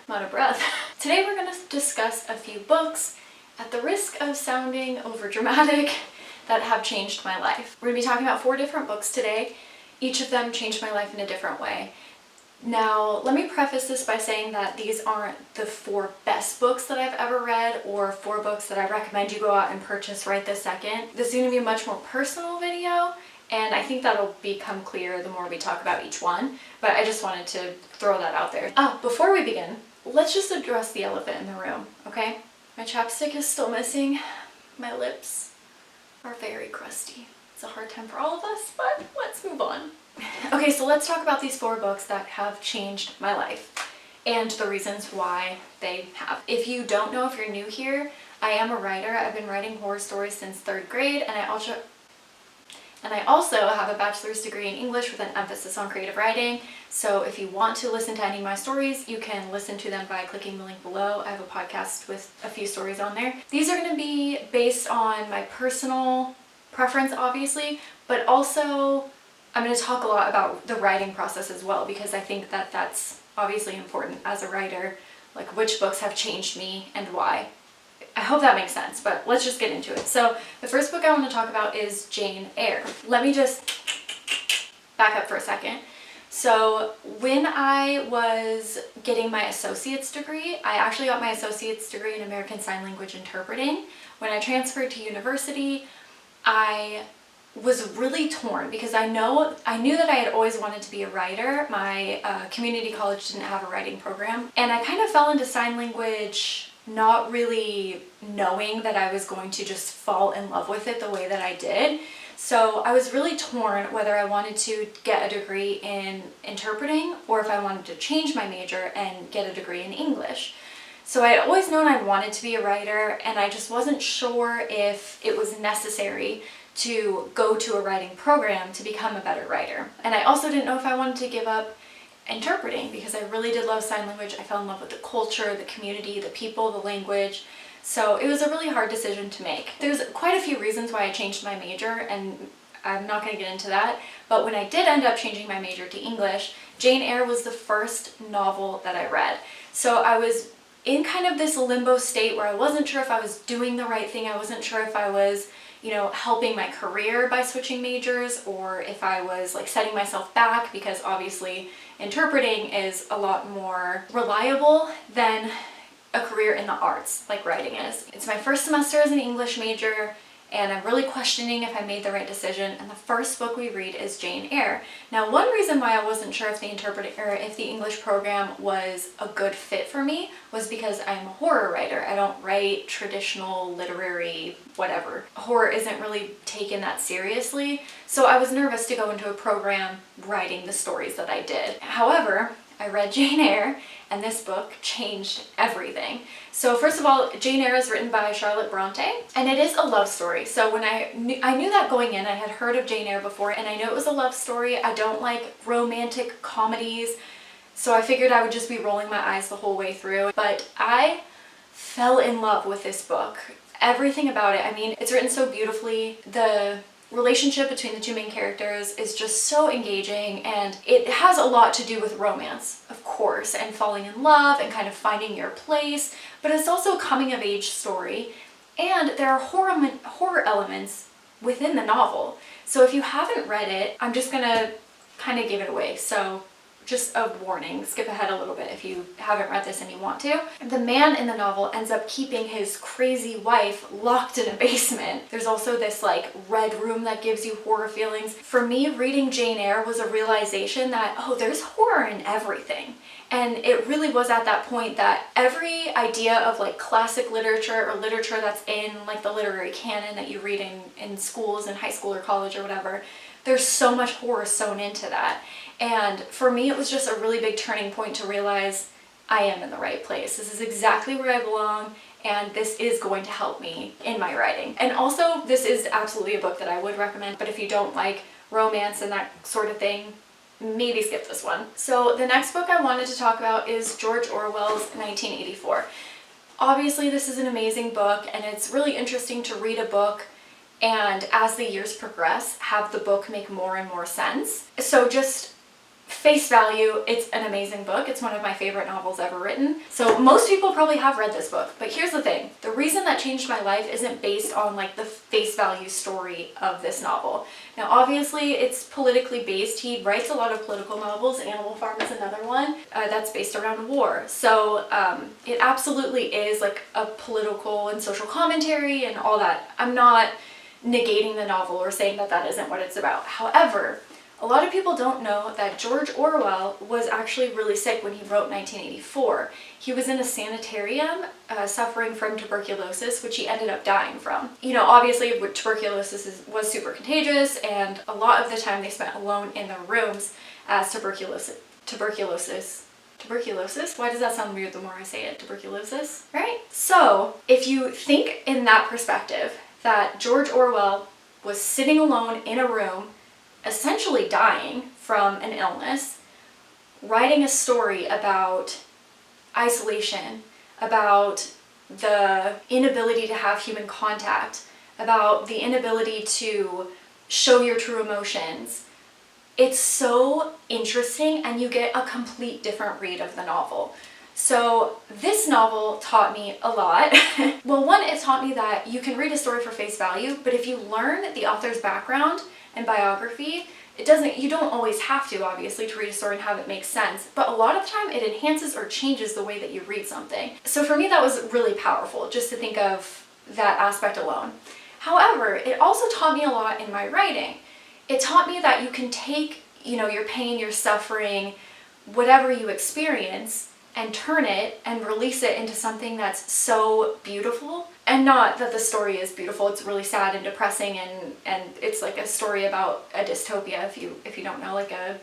I'm out of breath. Today we're going to discuss a few books, at the risk of sounding overdramatic, that have changed my life. We're going to be talking about 4 different books today. Each of them changed my life in a different way. Now, let me preface this by saying that these aren't the 4 best books that I've ever read or 4 books that I recommend you go out and purchase right this second. This is going to be a much more personal video, and I think that'll become clear the more we talk about each one, but I just wanted to throw that out there. Before we begin, let's just address the elephant in the room, okay? My chapstick is still missing. My lips are very crusty. It's a hard time for all of us, but let's move on. Okay, so let's talk about these 4 books that have changed my life and the reasons why they have. If you don't know, if you're new here, I am a writer. I've been writing horror stories since 3rd grade, and I also have a bachelor's degree in English with an emphasis on creative writing. So if you want to listen to any of my stories, you can listen to them by clicking the link below. I have a podcast with a few stories on there. These are going to be based on my personal preference, obviously, but also I'm going to talk a lot about the writing process as well, because I think that that's obviously important as a writer, like which books have changed me and why. I hope that makes sense, but let's just get into it. So the first book I want to talk about is Jane Eyre. Let me just back up for a second. So when I was getting my associate's degree, I actually got my associate's degree in American Sign Language Interpreting. When I transferred to university, I was really torn because I knew that I had always wanted to be a writer. My community college didn't have a writing program, and I kind of fell into sign language not really knowing that I was going to just fall in love with it the way that I did. So I was really torn whether I wanted to get a degree in interpreting or if I wanted to change my major and get a degree in English. So I had always known I wanted to be a writer, and I just wasn't sure if it was necessary to go to a writing program to become a better writer. And I also didn't know if I wanted to give up interpreting because I really did love sign language. I fell in love with the culture, the community, the people, the language. So it was a really hard decision to make. There's quite a few reasons why I changed my major, and I'm not going to get into that. But when I did end up changing my major to English, Jane Eyre was the first novel that I read. So I was in kind of this limbo state where I wasn't sure if I was doing the right thing. I wasn't sure if I was, helping my career by switching majors, or if I was like setting myself back, because obviously interpreting is a lot more reliable than a career in the arts like writing is. It's my first semester as an English major, and I'm really questioning if I made the right decision, and the first book we read is Jane Eyre. Now, one reason why I wasn't sure if the English program was a good fit for me was because I'm a horror writer. I don't write traditional literary whatever. Horror isn't really taken that seriously, so I was nervous to go into a program writing the stories that I did. However, I read Jane Eyre, and this book changed everything. So first of all, Jane Eyre is written by Charlotte Bronte, and it is a love story. So when I knew that going in, I had heard of Jane Eyre before, and I know it was a love story. I don't like romantic comedies, so I figured I would just be rolling my eyes the whole way through. But I fell in love with this book. Everything about it. I mean, it's written so beautifully. The relationship between the 2 main characters is just so engaging, and it has a lot to do with romance, of course, and falling in love and kind of finding your place, but it's also a coming of age story, and there are horror elements within the novel. So if you haven't read it, I'm just gonna kind of give it away. So just a warning, skip ahead a little bit if you haven't read this and you want to. The man in the novel ends up keeping his crazy wife locked in a basement. There's also this like red room that gives you horror feelings. For me, reading Jane Eyre was a realization that, oh, there's horror in everything. And it really was at that point that every idea of like classic literature or literature that's in like the literary canon that you read in schools in high school or college or whatever, there's so much horror sewn into that. And for me, it was just a really big turning point to realize I am in the right place. This is exactly where I belong, and this is going to help me in my writing. And also, this is absolutely a book that I would recommend, but if you don't like romance and that sort of thing, maybe skip this one. So the next book I wanted to talk about is George Orwell's 1984. Obviously, this is an amazing book, and it's really interesting to read a book and as the years progress, have the book make more and more sense. So just face value, it's an amazing book. It's one of my favorite novels ever written. So most people probably have read this book, but here's the thing. The reason that changed my life isn't based on like the face value story of this novel. Now, obviously it's politically based. He writes a lot of political novels. Animal Farm is another one that's based around war. So it absolutely is like a political and social commentary and all that. I'm not negating the novel or saying that that isn't what it's about. However, a lot of people don't know that George Orwell was actually really sick when he wrote 1984. He was in a sanitarium suffering from tuberculosis, which he ended up dying from. You know, obviously tuberculosis was super contagious, and a lot of the time they spent alone in their rooms as tuberculosis? Why does that sound weird the more I say it? Tuberculosis, right? So if you think in that perspective, that George Orwell was sitting alone in a room essentially dying from an illness, writing a story about isolation, about the inability to have human contact, about the inability to show your true emotions. It's so interesting, and you get a complete different read of the novel. So this novel taught me a lot. Well, one, it taught me that you can read a story for face value, but if you learn the author's background and biography, you don't always have to, obviously, to read a story and have it make sense, but a lot of time it enhances or changes the way that you read something. So for me, that was really powerful, just to think of that aspect alone. However, it also taught me a lot in my writing. It taught me that you can take, your pain, your suffering, whatever you experience, and turn it and release it into something that's so beautiful. And not that the story is beautiful, it's really sad and depressing, and it's like a story about a dystopia, if you don't know, like a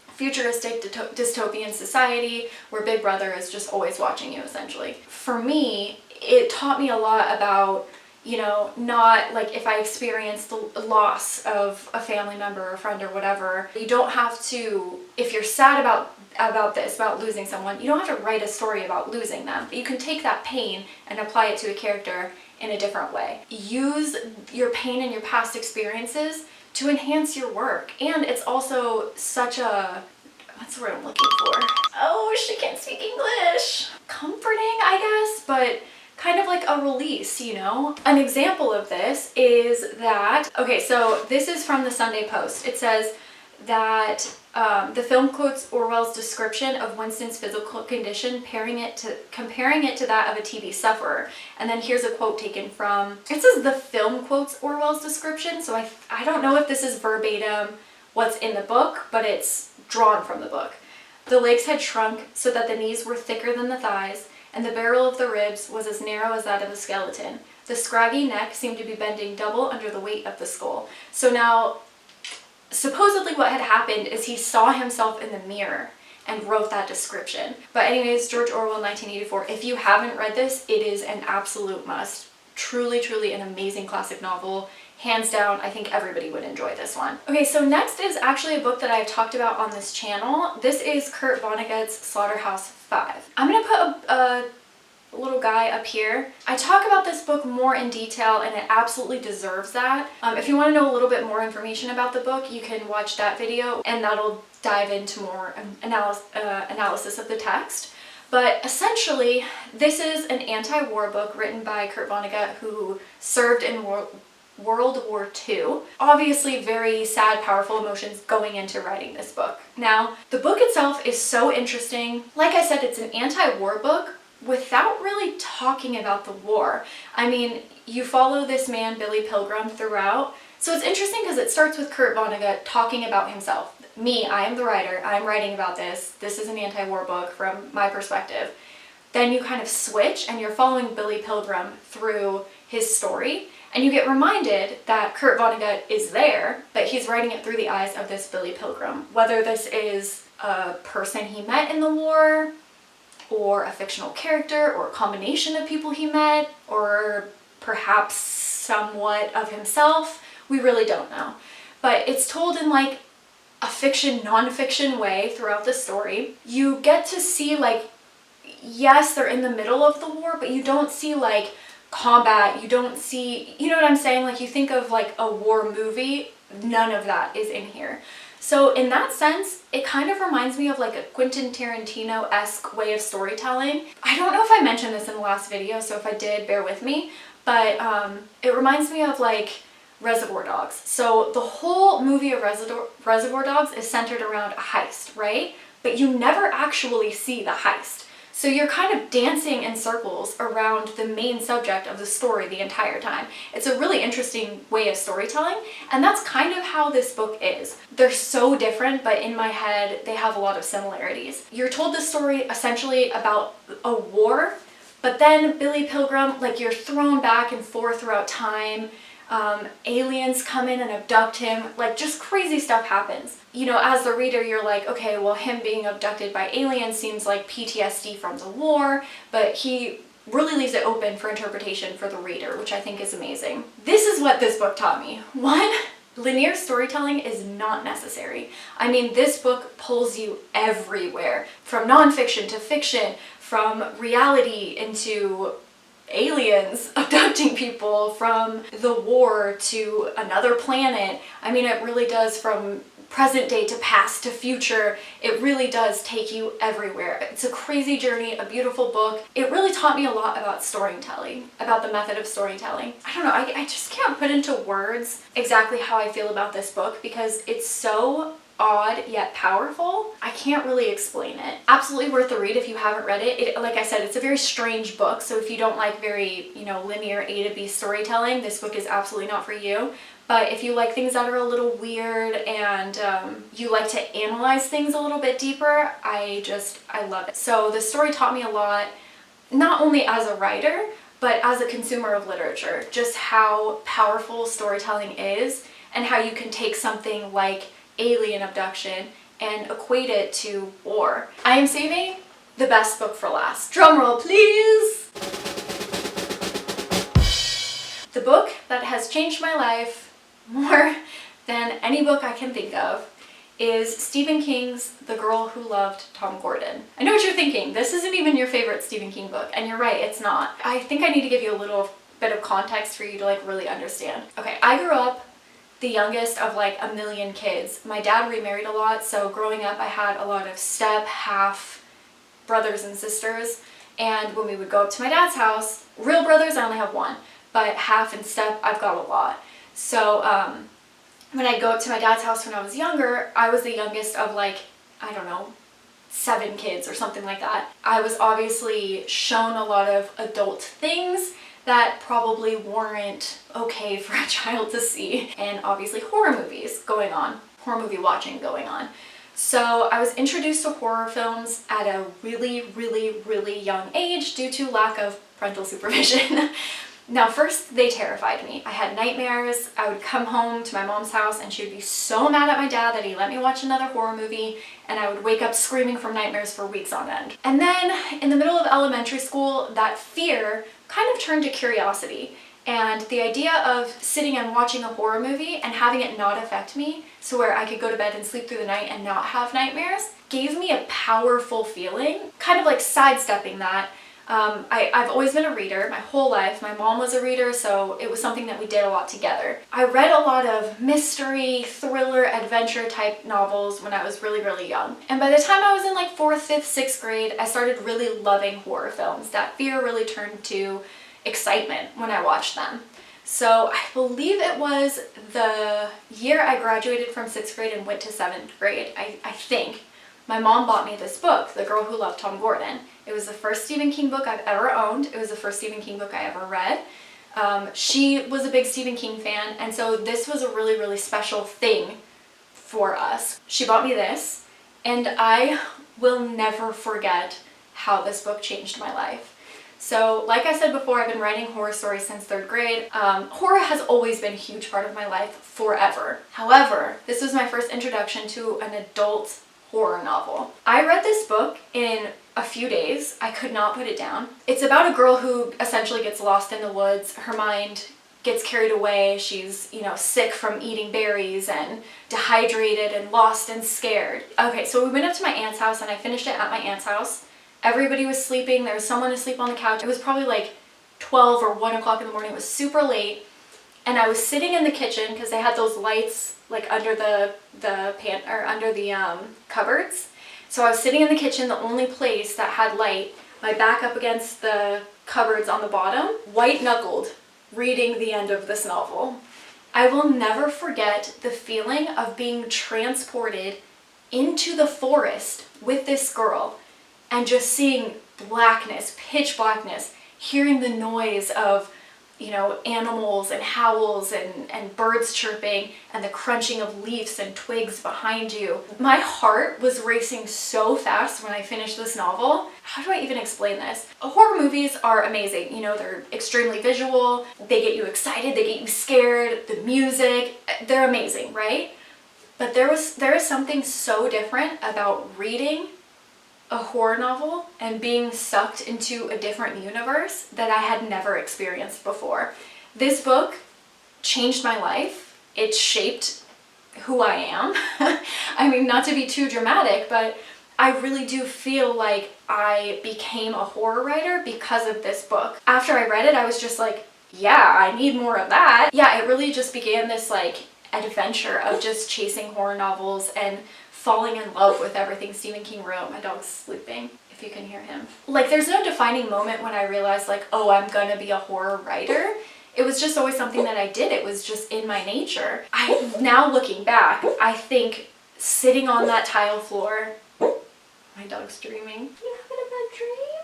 futuristic dystopian society where Big Brother is just always watching you, essentially. For me, it taught me a lot about, not like if I experience the loss of a family member or a friend or whatever, you don't have to, if you're sad about losing someone, you don't have to write a story about losing them, but you can take that pain and apply it to a character in a different way. Use your pain and your past experiences to enhance your work. And it's also such a, what's the word I'm looking for? Oh, she can't speak English. Comforting, I guess, but kind of like a release, An example of this is that, okay, so this is from the Sunday Post. It says that the film quotes Orwell's description of Winston's physical condition, comparing it to that of a TB sufferer. And then here's a quote taken from, it says the film quotes Orwell's description, so I don't know if this is verbatim what's in the book, but it's drawn from the book. The legs had shrunk so that the knees were thicker than the thighs, and the barrel of the ribs was as narrow as that of a skeleton. The scraggy neck seemed to be bending double under the weight of the skull. So now, supposedly what had happened is he saw himself in the mirror and wrote that description. But anyways, George Orwell, 1984. If you haven't read this, it is an absolute must. Truly, truly an amazing classic novel. Hands down, I think everybody would enjoy this one. Okay, so next is actually a book that I've talked about on this channel. This is Kurt Vonnegut's Slaughterhouse-Five. I'm gonna put a little guy up here. I talk about this book more in detail, and it absolutely deserves that. If you want to know a little bit more information about the book, you can watch that video, and that'll dive into more analysis of the text. But essentially, this is an anti-war book written by Kurt Vonnegut, who served in World War II. Obviously very sad, powerful emotions going into writing this book. Now, the book itself is so interesting. Like I said, it's an anti-war book without really talking about the war. I mean, you follow this man, Billy Pilgrim, throughout. So it's interesting because it starts with Kurt Vonnegut talking about himself. Me, I am the writer, I'm writing about this. This is an anti-war book from my perspective. Then you kind of switch and you're following Billy Pilgrim through his story. And you get reminded that Kurt Vonnegut is there, but he's writing it through the eyes of this Billy Pilgrim. Whether this is a person he met in the war, or a fictional character, or a combination of people he met, or perhaps somewhat of himself, we really don't know. But it's told in like a fiction, non-fiction way throughout the story. You get to see like, yes, they're in the middle of the war, but you don't see like combat, you don't see, you know what I'm saying? Like you think of like a war movie, none of that is in here. So in that sense, it kind of reminds me of like a Quentin Tarantino-esque way of storytelling. I don't know if I mentioned this in the last video, so if I did, bear with me, but it reminds me of like Reservoir Dogs. So the whole movie of Reservoir Dogs is centered around a heist, right? But you never actually see the heist. So you're kind of dancing in circles around the main subject of the story the entire time. It's a really interesting way of storytelling, and that's kind of how this book is. They're so different, but in my head, they have a lot of similarities. You're told the story essentially about a war, but then Billy Pilgrim, like you're thrown back and forth throughout time. Aliens come in and abduct him, like just crazy stuff happens. You know, as the reader, you're like, okay, well, him being abducted by aliens seems like PTSD from the war, but he really leaves it open for interpretation for the reader, which I think is amazing. This is what this book taught me. One, linear storytelling is not necessary. I mean, this book pulls you everywhere, from nonfiction to fiction, from reality into aliens abducting people, from the war to another planet. I mean, it really does, from present day to past to future. It really does take you everywhere. It's a crazy journey, a beautiful book. It really taught me a lot about storytelling, about the method of storytelling. I don't know, I just can't put into words exactly how I feel about this book because it's so odd yet powerful. I can't really explain it. Absolutely worth the read if you haven't read it. Like I said, it's a very strange book, so if you don't like very, you know, linear A to B storytelling, this book is absolutely not for you. But if you like things that are a little weird and you like to analyze things a little bit deeper, I love it. So the story taught me a lot, not only as a writer, but as a consumer of literature, just how powerful storytelling is and how you can take something like alien abduction and equate it to war. I am saving the best book for last. Drum roll, please! The book that has changed my life more than any book I can think of is Stephen King's The Girl Who Loved Tom Gordon. I know what you're thinking, this isn't even your favorite Stephen King book, and you're right, it's not. I think I need to give you a little bit of context for you to like really understand. Okay, I grew up the youngest of like a million kids. My dad remarried a lot, so growing up I had a lot of step, half brothers and sisters, and when we would go up to my dad's house, real brothers I only have one, but half and step I've got a lot. So when I'd go up to my dad's house when I was younger, I was the youngest of like, I don't know, 7 kids or something like that. I was obviously shown a lot of adult things that probably weren't okay for a child to see, and obviously horror movies going on, horror movie watching going on. So I was introduced to horror films at a really, really, really young age due to lack of parental supervision. Now first, they terrified me. I had nightmares. I would come home to my mom's house and she would be so mad at my dad that he let me watch another horror movie, and I would wake up screaming from nightmares for weeks on end. And then in the middle of elementary school, that fear kind of turned to curiosity. And the idea of sitting and watching a horror movie and having it not affect me, so where I could go to bed and sleep through the night and not have nightmares, gave me a powerful feeling, kind of like sidestepping that. I've always been a reader my whole life. My mom was a reader, so it was something that we did a lot together. I read a lot of mystery, thriller, adventure type novels when I was really, really young. And by the time I was in like 4th, 5th, 6th grade, I started really loving horror films. That fear really turned to excitement when I watched them. So I believe it was the year I graduated from 6th grade and went to 7th grade, I think. My mom bought me this book, The Girl Who Loved Tom Gordon. It was the first Stephen King book I've ever owned. It was the first Stephen King book I ever read. She was a big Stephen King fan, and so this was a really, really special thing for us. She bought me this, and I will never forget how this book changed my life. So, like I said before, I've been writing horror stories since 3rd grade. Horror has always been a huge part of my life, forever. However, this was my first introduction to an adult horror novel. I read this book in a few days. I could not put it down. It's about a girl who essentially gets lost in the woods. Her mind gets carried away. She's, you know, sick from eating berries and dehydrated and lost and scared. Okay, so we went up to my aunt's house and I finished it at my aunt's house. Everybody was sleeping. There was someone asleep on the couch. It was probably like 12 or 1 o'clock in the morning. It was super late. and I was sitting in the kitchen because they had those lights like under the cupboards. So I was sitting in the kitchen, the only place that had light, my back up against the cupboards on the bottom, white-knuckled, reading the end of this novel. I will never forget the feeling of being transported into the forest with this girl and just seeing blackness, pitch blackness, hearing the noise of, you know, animals and howls and birds chirping and the crunching of leaves and twigs behind you. My heart was racing so fast when I finished this novel. How do I even explain this? Horror movies are amazing. You know, they're extremely visual. They get you excited. They get you scared. The music, they're amazing, right? But there is something so different about reading a horror novel and being sucked into a different universe that I had never experienced before. This book changed my life. It shaped who I am. I mean, not to be too dramatic, but I really do feel like I became a horror writer because of this book. After I read it, I was just like, yeah, I need more of that. Yeah, it really just began this like adventure of just chasing horror novels and falling in love with everything Stephen King wrote. My dog's sleeping, if you can hear him. Like, there's no defining moment when I realized like, oh, I'm gonna be a horror writer. It was just always something that I did. It was just in my nature. Now looking back, I think sitting on that tile floor, my dog's dreaming. You having a bad dream?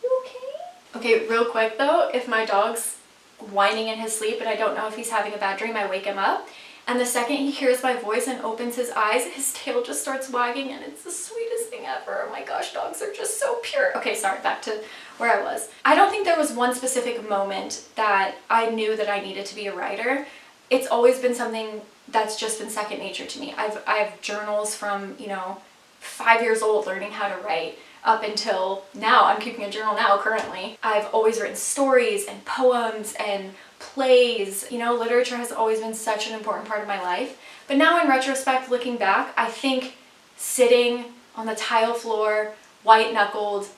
You okay? Okay, real quick though, if my dog's whining in his sleep and I don't know if he's having a bad dream, I wake him up. And the second he hears my voice and opens his eyes, his tail just starts wagging and it's the sweetest thing ever. Oh my gosh, dogs are just so pure. Okay, sorry, back to where I was. I don't think there was one specific moment that I knew that I needed to be a writer. It's always been something that's just been second nature to me. I have journals from, you know, 5 years old learning how to write up until now. I'm keeping a journal now currently. I've always written stories and poems and plays. You know, literature has always been such an important part of my life. But now in retrospect, looking back, I think sitting on the tile floor, white-knuckled,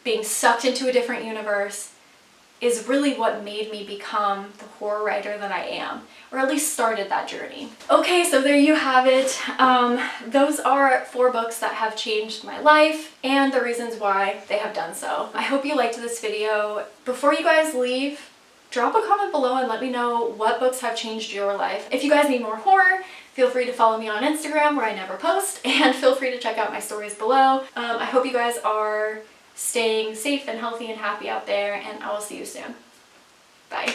being sucked into a different universe is really what made me become the horror writer that I am, or at least started that journey. Okay, so there you have it. Those are 4 books that have changed my life and the reasons why they have done so. I hope you liked this video. Before you guys leave, drop a comment below and let me know what books have changed your life. If you guys need more horror, feel free to follow me on Instagram where I never post, and feel free to check out my stories below. I hope you guys are staying safe and healthy and happy out there, and I will see you soon. Bye.